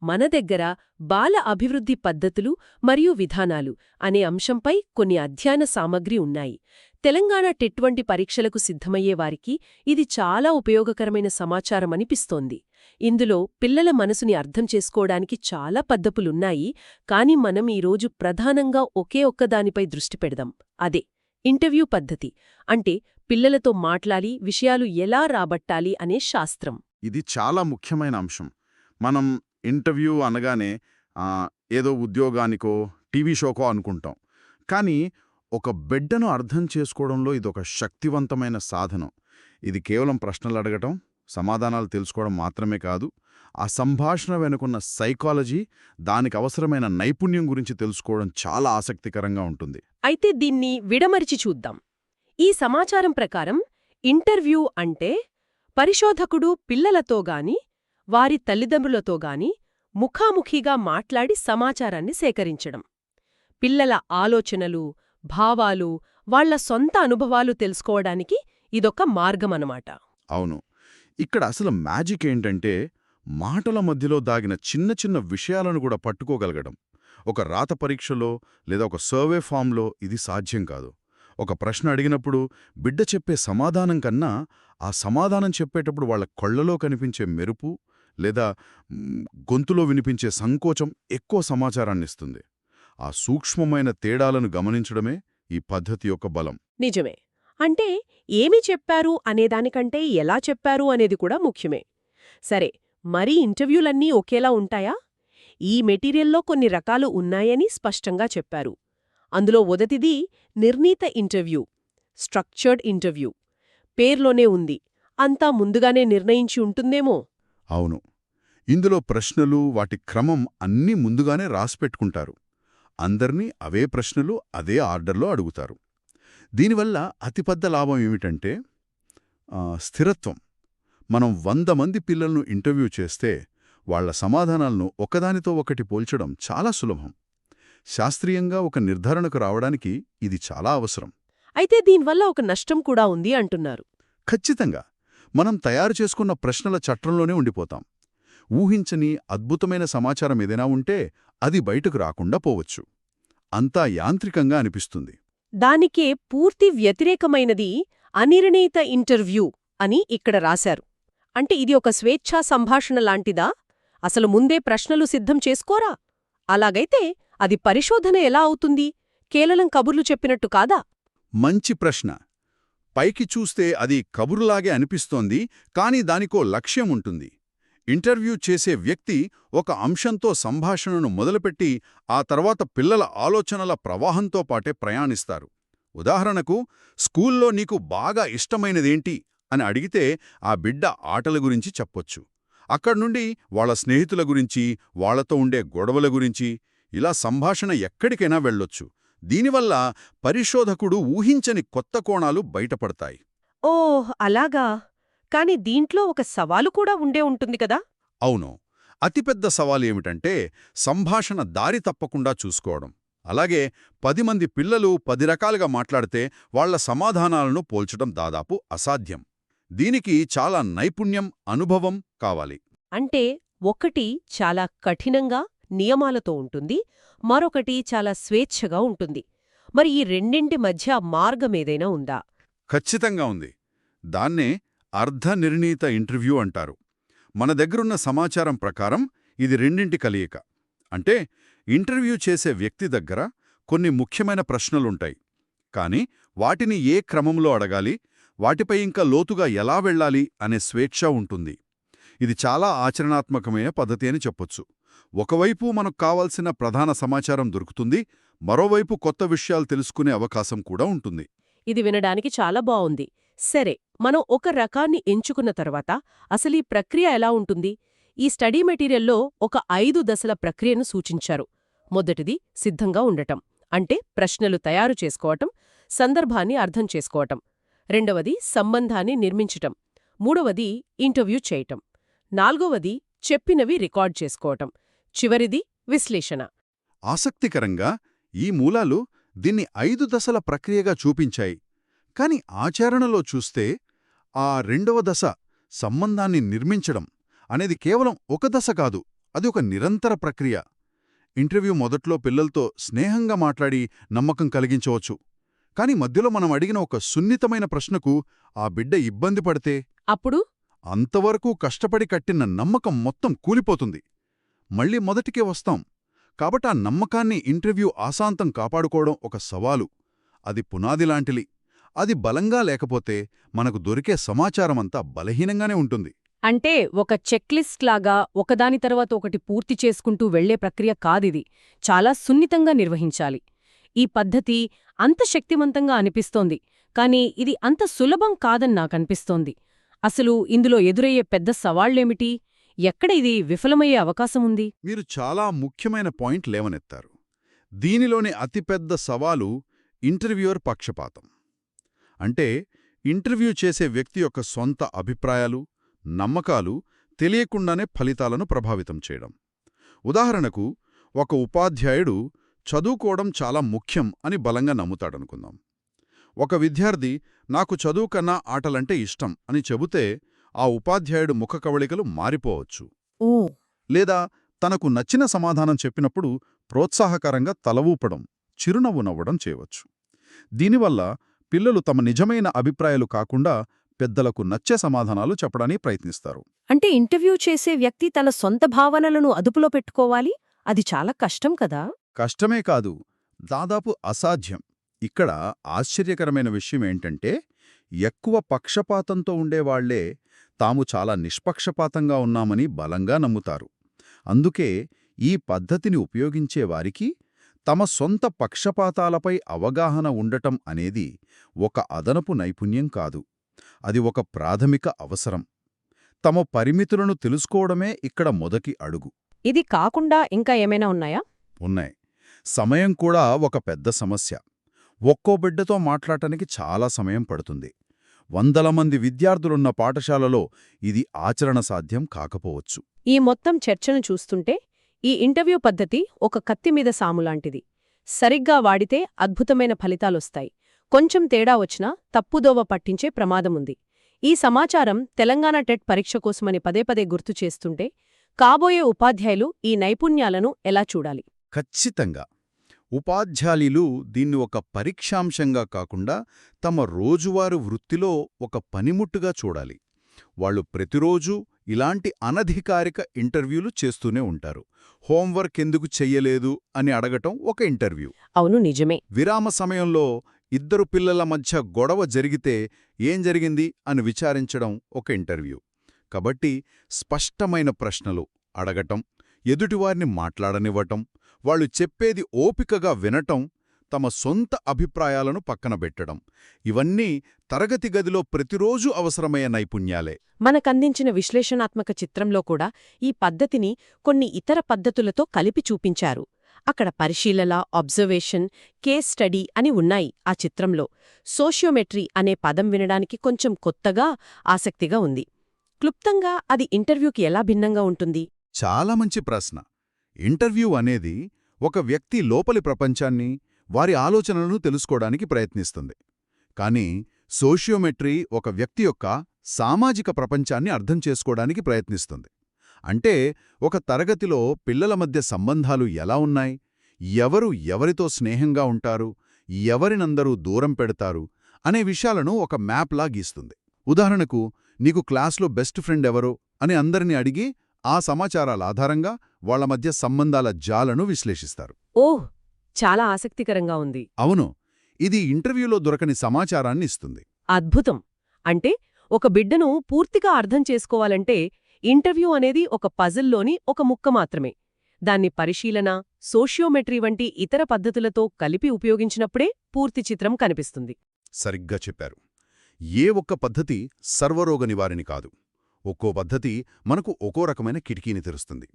మన దగ్గర బాల అభివృద్ధి పద్ధతులు మరియు విధానాలు అనే అంశంపై కొన్ని అధ్యయన సామగ్రి ఉన్నాయి. తెలంగాణ టెట్ వంటి పరీక్షలకు సిద్ధమయ్యే వారికి ఇది చాలా ఉపయోగకరమైన సమాచారం అనిపిస్తోంది. ఇందులో పిల్లల మనసుని అర్థం చేసుకోవడానికి చాలా పద్ధతులున్నాయి, కానీ మనం ఈరోజు ప్రధానంగా ఒకే ఒక్కదానిపై దృష్టి పెడదాం. అదే ఇంటర్వ్యూ పద్ధతి. అంటే పిల్లలతో మాట్లాడి విషయాలు ఎలా రాబట్టాలి అనే శాస్త్రం. ఇది చాలా ముఖ్యమైన అంశం. మనం ఇంటర్వ్యూ అనగానే ఏదో ఉద్యోగానికో టీవీ షోకో అనుకుంటాం. కానీ ఒక బిడ్డను అర్థం చేసుకోవడంలో ఇదొక శక్తివంతమైన సాధనం. ఇది కేవలం ప్రశ్నలు అడగటం, సమాధానాలు తెలుసుకోవడం మాత్రమే కాదు, ఆ సంభాషణ వెనుకున్న సైకాలజీ, దానికి అవసరమైన నైపుణ్యం గురించి తెలుసుకోవడం చాలా ఆసక్తికరంగా ఉంటుంది. అయితే దీన్ని విడమరిచి చూద్దాం. ఈ సమాచారం ప్రకారం ఇంటర్వ్యూ అంటే పరిశోధకుడు పిల్లలతో గాని వారి తల్లిదండ్రులతో గాని ముఖాముఖిగా మాట్లాడి సమాచారాన్ని సేకరించడం. పిల్లల ఆలోచనలు, భావాలు, వాళ్ల సొంత అనుభవాలు తెలుసుకోవడానికి ఇదొక మార్గమనమాట. అవును. ఇక్కడ అసలు మ్యాజిక్ ఏంటంటే మాటల మధ్యలో దాగిన చిన్న చిన్న విషయాలను కూడా పట్టుకోగలగడం. ఒక రాత పరీక్షలో లేదా ఒక సర్వే ఫామ్లో ఇది సాధ్యం కాదు. ఒక ప్రశ్న అడిగినప్పుడు బిడ్డ చెప్పే సమాధానం కన్నా ఆ సమాధానం చెప్పేటప్పుడు వాళ్ల కళ్లలో కనిపించే మెరుపు లేదా గొంతులో వినిపించే సంకోచం ఎక్కువ సమాచారాన్నిస్తుంది. ఆ సూక్ష్మమైన తేడాలను గమనించడమే ఈ పద్ధతి యొక్క బలం. నిజమే. అంటే ఏమి చెప్పారు అనేదానికంటే ఎలా చెప్పారు అనేది కూడా ముఖ్యమే. సరే, మరీ ఇంటర్వ్యూలన్నీ ఒకేలా ఉంటాయా? ఈ మెటీరియల్లో కొన్ని రకాలు ఉన్నాయని స్పష్టంగా చెప్పారు. అందులో మొదటిది నిర్ణీత ఇంటర్వ్యూ, స్ట్రక్చర్డ్ ఇంటర్వ్యూ. పేర్లోనే ఉంది, అంతా ముందుగానే నిర్ణయించి ఉంటుందేమో. అవును. ఇందులో ప్రశ్నలు, వాటి క్రమం అన్నీ ముందుగానే రాసిపెట్టుకుంటారు. అందర్నీ అవే ప్రశ్నలు అదే ఆర్డర్లో అడుగుతారు. దీనివల్ల అతిపెద్ద లాభం ఏమిటంటే స్థిరత్వం. మనం 100 మంది పిల్లలను ఇంటర్వ్యూ చేస్తే వాళ్ల సమాధానాలను ఒకదానితో ఒకటి పోల్చడం చాలా సులభం. శాస్త్రీయంగా ఒక నిర్ధారణకు రావడానికి ఇది చాలా అవసరం. అయితే దీనివల్ల ఒక నష్టం కూడా ఉంది అంటున్నారు. ఖచ్చితంగా. మనం తయారు చేసుకున్న ప్రశ్నల చట్రంలోనే ఉండిపోతాం. ఊహించని అద్భుతమైన సమాచారం ఏదైనా ఉంటే అది బయటకు రాకుండా పోవచ్చు. అంతా యాంత్రికంగా అనిపిస్తుంది. దానికే పూర్తి వ్యతిరేకమైనది అనిర్ణీత ఇంటర్వ్యూ అని ఇక్కడ రాశారు. అంటే ఇది ఒక స్వేచ్ఛా సంభాషణ లాంటిదా? అసలు ముందే ప్రశ్నలు సిద్ధం చేసుకోరా? అలాగైతే అది పరిశోధన ఎలా అవుతుంది? కేవలం కబుర్లు చెప్పినట్టు కాదా? మంచి ప్రశ్న. పైకి చూస్తే అది కబురులాగే అనిపిస్తోంది, కానీ దానికో లక్ష్యం ఉంటుంది. ఇంటర్వ్యూ చేసే వ్యక్తి ఒక అంశంతో సంభాషణను మొదలుపెట్టి ఆ తర్వాత పిల్లల ఆలోచనల ప్రవాహంతో పాటే ప్రయాణిస్తారు. ఉదాహరణకు, స్కూల్లో నీకు బాగా ఇష్టమైనదేంటి అని అడిగితే ఆ బిడ్డ ఆటల గురించి చెప్పొచ్చు. అక్కడ్నుండి వాళ్ల స్నేహితుల గురించి, వాళ్లతో ఉండే గొడవల గురించి, ఇలా సంభాషణ ఎక్కడికైనా వెళ్ళొచ్చు. దీనివల్ల పరిశోధకుడు ఊహించని కొత్త కోణాలు బయటపడతాయి. ఓహ్, అలాగా. కాని దీంట్లో ఒక సవాలు కూడా ఉండే ఉంటుంది కదా? అవును. అతిపెద్ద సవాలు ఏమిటంటే సంభాషణ దారి తప్పకుండా చూసుకోవడం. అలాగే 10 మంది పిల్లలు 10 రకాలుగా మాట్లాడితే వాళ్ల సమాధానాలను పోల్చడం దాదాపు అసాధ్యం. దీనికి చాలా నైపుణ్యం, అనుభవం కావాలి. అంటే ఒకటి చాలా కఠినంగా నియమాలతో ఉంటుంది, మరొకటి చాలా స్వేచ్ఛగా ఉంటుంది. మరి ఈ రెండింటి మధ్య మార్గమేదైనా ఉందా? ఖచ్చితంగా ఉంది. దాన్నే అర్ధనిర్ణీత ఇంటర్వ్యూ అంటారు. మన దగ్గరున్న సమాచారం ప్రకారం ఇది రెండింటి కలయిక. అంటే ఇంటర్వ్యూ చేసే వ్యక్తి దగ్గర కొన్ని ముఖ్యమైన ప్రశ్నలుంటాయి, కానీ వాటిని ఏ క్రమంలో అడగాలి, వాటిపై ఇంకా లోతుగా ఎలా వెళ్ళాలి అనే స్వేచ్ఛ ఉంటుంది. ఇది చాలా ఆచరణాత్మకమైన పద్ధతి అని చెప్పొచ్చు. ఒకవైపు మనకు కావాల్సిన ప్రధాన సమాచారం దొరుకుతుంది, మరోవైపు కొత్త విషయాలు తెలుసుకునే అవకాశం కూడా ఉంటుంది. ఇది వినడానికి చాలా బావుంది. సరే, మనం ఒక రకాన్ని ఎంచుకున్న తర్వాత అసలీ ప్రక్రియ ఎలా ఉంటుంది? ఈ స్టడీ మెటీరియల్లో ఒక 5 దశల ప్రక్రియను సూచించారు. మొదటిది సిద్ధంగా ఉండటం, అంటే ప్రశ్నలు తయారు చేసుకోవటం, సందర్భాన్ని అర్థం చేసుకోవటం. రెండవది సంబంధాన్ని నిర్మించటం. మూడవది ఇంటర్వ్యూ చేయటం. నాల్గవది చెప్పినవి రికార్డ్ చేసుకోవటం. చివరిది విశ్లేషణ. ఆసక్తికరంగా ఈ మూలాలు దీన్ని 5 దశల ప్రక్రియగా చూపించాయి. కాని ఆచరణలో చూస్తే ఆ రెండవ దశ, సంబంధాన్ని నిర్మించడం అనేది కేవలం ఒక దశ కాదు, అది ఒక నిరంతర ప్రక్రియ. ఇంటర్వ్యూ మొదట్లో పిల్లలతో స్నేహంగా మాట్లాడి నమ్మకం కలిగించవచ్చు. కాని మధ్యలో మనం అడిగిన ఒక సున్నితమైన ప్రశ్నకు ఆ బిడ్డ ఇబ్బంది పడితే అప్పుడు అంతవరకు కష్టపడి కట్టిన నమ్మకం మొత్తం కూలిపోతుంది. మళ్ళీ మొదటికే వస్తాం. కాబట్టి ఆ నమ్మకాన్ని ఇంటర్వ్యూ ఆశాంతం కాపాడుకోవడం ఒక సవాలు. అది పునాదిలాంటిది. అది బలంగా లేకపోతే మనకు దొరికే సమాచారమంతా బలహీనంగానే ఉంటుంది. అంటే ఒక చెక్లిస్ట్ లాగా ఒకదాని తర్వాత ఒకటి పూర్తి చేసుకుంటూ వెళ్లే ప్రక్రియ కాదిది. చాలా సున్నితంగా నిర్వహించాలి. ఈ పద్ధతి అంత శక్తివంతంగా అనిపిస్తోంది, కానీ ఇది అంత సులభం కాదని నాకనిపిస్తోంది. అసలు ఇందులో ఎదురయ్యే పెద్ద సవాళ్లేమిటి? ఎక్కడ ఇది విఫలమయ్యే అవకాశముంది? మీరు చాలా ముఖ్యమైన పాయింట్ లేవనెత్తారు. దీనిలోని అతిపెద్ద సవాలు ఇంటర్వ్యూయర్ పక్షపాతం. అంటే ఇంటర్వ్యూ చేసే వ్యక్తి యొక్క సొంత అభిప్రాయాలు, నమ్మకాలు తెలియకుండానే ఫలితాలను ప్రభావితం చేయడం. ఉదాహరణకు, ఒక ఉపాధ్యాయుడు చదువుకోవడం చాలా ముఖ్యం అని బలంగా నమ్ముతాడనుకుందాం. ఒక విద్యార్థి నాకు చదువు కన్నా ఆటలంటే ఇష్టం అని చెబితే ఆ ఉపాధ్యాయుడు ముఖ కవళికలు మారిపోవచ్చు. ఓ లేదా తనకు నచ్చిన సమాధానం చెప్పినప్పుడు ప్రోత్సాహకరంగా తల ఊపడం, చిరునవ్వు నవ్వడం చేయవచ్చు. దీనివల్ల పిల్లలు తమ నిజమైన అభిప్రాయాలు కాకుండా పెద్దలకు నచ్చే సమాధానాలు చెప్పడానికి ప్రయత్నిస్తారు. అంటే ఇంటర్వ్యూ చేసే వ్యక్తి తన సొంత భావనలను అదుపులో పెట్టుకోవాలి? అది చాలా కష్టం కదా? కష్టమే కాదు, దాదాపు అసాధ్యం. ఇక్కడ ఆశ్చర్యకరమైన విషయమేంటంటే, ఎక్కువ పక్షపాతంతో ఉండేవాళ్లే తాము చాలా నిష్పక్షపాతంగా ఉన్నామని బలంగా నమ్ముతారు. అందుకే ఈ పద్ధతిని ఉపయోగించేవారికి తమ సొంత పక్షపాతాలపై అవగాహన ఉండటం అనేది ఒక అదనపు నైపుణ్యం కాదు, అది ఒక ప్రాథమిక అవసరం. తమ పరిమితులను తెలుసుకోవడమే ఇక్కడ మొదటి అడుగు. ఇది కాకుండా ఇంకా ఏమైనా ఉన్నాయా? ఉన్నాయి. సమయం కూడా ఒక పెద్ద సమస్య. ఒక్కో బిడ్డతో మాట్లాడటానికి చాలా సమయం పడుతుంది. వందల మంది విద్యార్థులున్న పాఠశాలలో ఇది ఆచరణ సాధ్యం కాకపోవచ్చు. ఈ మొత్తం చర్చను చూస్తుంటే ఈ ఇంటర్వ్యూ పద్ధతి ఒక కత్తిమీద సాములాంటిది. సరిగ్గా వాడితే అద్భుతమైన ఫలితాలొస్తాయి. కొంచెం తేడా వచ్చినా తప్పుదోవ పట్టించే ప్రమాదముంది. ఈ సమాచారం తెలంగాణ టెట్ పరీక్ష కోసమని పదే పదే గుర్తు చేస్తుంటే కాబోయే ఉపాధ్యాయులు ఈ నైపుణ్యాలను ఎలా చూడాలి? ఖచ్చితంగా. ఉపాధ్యాయులు దీన్ని ఒక పరీక్షాంశంగా కాకుండా తమ రోజువారీ వృత్తిలో ఒక పనిముట్టుగా చూడాలి. వాళ్ళు ప్రతిరోజూ ఇలాంటి అనధికారిక ఇంటర్వ్యూలు చేస్తూనే ఉంటారు. హోంవర్క్ ఎందుకు చెయ్యలేదు అని అడగటం ఒక ఇంటర్వ్యూ. అవును, నిజమే. విరామ సమయంలో ఇద్దరు పిల్లల మధ్య గొడవ జరిగితే ఏం జరిగింది అని విచారించడం ఒక ఇంటర్వ్యూ. కాబట్టి స్పష్టమైన ప్రశ్నలు అడగటం, ఎదుటివారిని మాట్లాడనివ్వటం, వాళ్ళు చెప్పేది ఓపికగా వినటం, తమ సొంత అభిప్రాయాలను పక్కనబెట్టడం, ఇవన్నీ తరగతి గదిలో ప్రతిరోజూ అవసరమయ్యే నైపుణ్యాలే. మనకందించిన విశ్లేషణాత్మక చిత్రంలో కూడా ఈ పద్ధతిని కొన్ని ఇతర పద్ధతులతో కలిపి చూపించారు. అక్కడ పరిశీలన, అబ్జర్వేషన్, కేస్ స్టడీ అని ఉన్నాయి ఆ చిత్రంలో. సోషియోమెట్రీ అనే పదం వినడానికి కొంచెం కొత్తగా, ఆసక్తిగా ఉంది. క్లుప్తంగా అది ఇంటర్వ్యూకి ఎలా భిన్నంగా ఉంటుంది? చాలా మంచి ప్రశ్న. ఇంటర్వ్యూ అనేది ఒక వ్యక్తి లోపలి ప్రపంచాన్ని, వారి ఆలోచనలను తెలుసుకోవడానికి ప్రయత్నిస్తుంది. కానీ సోషియోమెట్రీ ఒక వ్యక్తి యొక్క సామాజిక ప్రపంచాన్ని అర్థం చేసుకోవడానికి ప్రయత్నిస్తుంది. అంటే ఒక తరగతిలో పిల్లల మధ్య సంబంధాలు ఎలా ఉన్నాయి, ఎవరు ఎవరితో స్నేహంగా ఉంటారు, ఎవరినందరూ దూరం పెడతారు అనే విషయాలను ఒక మ్యాప్లా గీస్తుంది. ఉదాహరణకు, నీకు క్లాస్లో బెస్ట్ ఫ్రెండ్ ఎవరో అని అందరినీ అడిగి ఆ సమాచారాల ఆధారంగా వాళ్ల మధ్య సంబంధాల జాలను విశ్లేషిస్తారు. ఓహ్, చాలా ఆసక్తికరంగా ఉంది. అవును, ఇది ఇంటర్వ్యూలో దొరకని సమాచారాన్ని ఇస్తుంది. అద్భుతం. అంటే ఒక బిడ్డను పూర్తిగా అర్థం చేసుకోవాలంటే ఇంటర్వ్యూ అనేది ఒక పజిల్లోని ఒక ముక్క మాత్రమే. దాన్ని పరిశీలన, సోషియోమెట్రీ వంటి ఇతర పద్ధతులతో కలిపి ఉపయోగించినప్పుడే పూర్తి చిత్రం కనిపిస్తుంది. సరిగ్గా చెప్పారు. ఏ ఒక్క పద్ధతి సర్వరోగ నివారిణి కాదు. ఒక్కో పద్ధతి మనకు ఒక్కో రకమైన కిటికీని తెరుస్తుంది.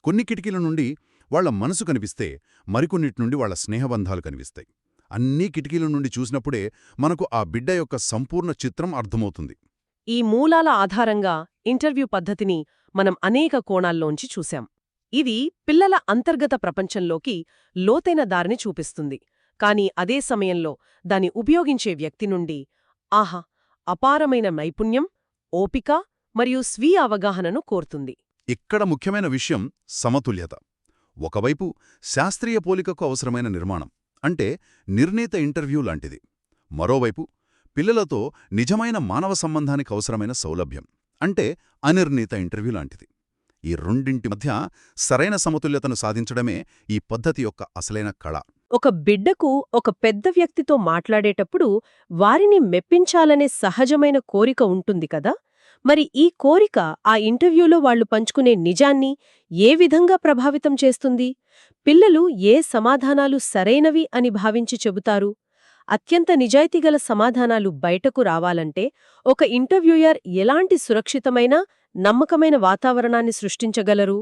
కొన్ని కిటికీల నుండి వాళ్ల మనసు కనిపిస్తే, మరికొన్నిటి నుండి వాళ్ల స్నేహబంధాలు కనిపిస్తాయి. అన్నీ కిటికీల నుండి చూసినప్పుడే మనకు ఆ బిడ్డ యొక్క సంపూర్ణ చిత్రం అర్థమవుతుంది. ఈ మూలాల ఆధారంగా ఇంటర్వ్యూ పద్ధతిని మనం అనేక కోణాల్లోంచి చూశాం. ఇది పిల్లల అంతర్గత ప్రపంచంలోకి లోతైన దారిని చూపిస్తుంది. కానీ అదే సమయంలో దాన్ని ఉపయోగించే వ్యక్తి నుండి అపారమైన నైపుణ్యం, ఓపిక మరియు స్వీయ అవగాహనను కోరుతుంది. ఇక్కడ ముఖ్యమైన విషయం సమతుల్యత. ఒకవైపు శాస్త్రీయ పోలికకు అవసరమైన నిర్మాణం, అంటే నిర్ణీత ఇంటర్వ్యూ లాంటిది. మరోవైపు పిల్లలతో నిజమైన మానవ సంబంధానికి అవసరమైన సౌలభ్యం, అంటే అనిర్ణీత ఇంటర్వ్యూ లాంటిది. ఈ రెండింటి మధ్య సరైన సమతుల్యతను సాధించడమే ఈ పద్ధతి యొక్క అసలైన కళ. ఒక బిడ్డకు ఒక పెద్ద వ్యక్తితో మాట్లాడేటప్పుడు వారిని మెప్పించాలనే సహజమైన కోరిక ఉంటుంది కదా. మరి ఈ కోరిక ఆ ఇంటర్వ్యూలో వాళ్లు పంచుకునే నిజాన్ని ఏ విధంగా ప్రభావితం చేస్తుంది? పిల్లలు ఏ సమాధానాలు సరైనవి అని భావించి చెబుతారు? అత్యంత నిజాయితీగల సమాధానాలు బయటకు రావాలంటే ఒక ఇంటర్వ్యూయర్ ఎలాంటి సురక్షితమైన, నమ్మకమైన వాతావరణాన్ని సృష్టించగలరు?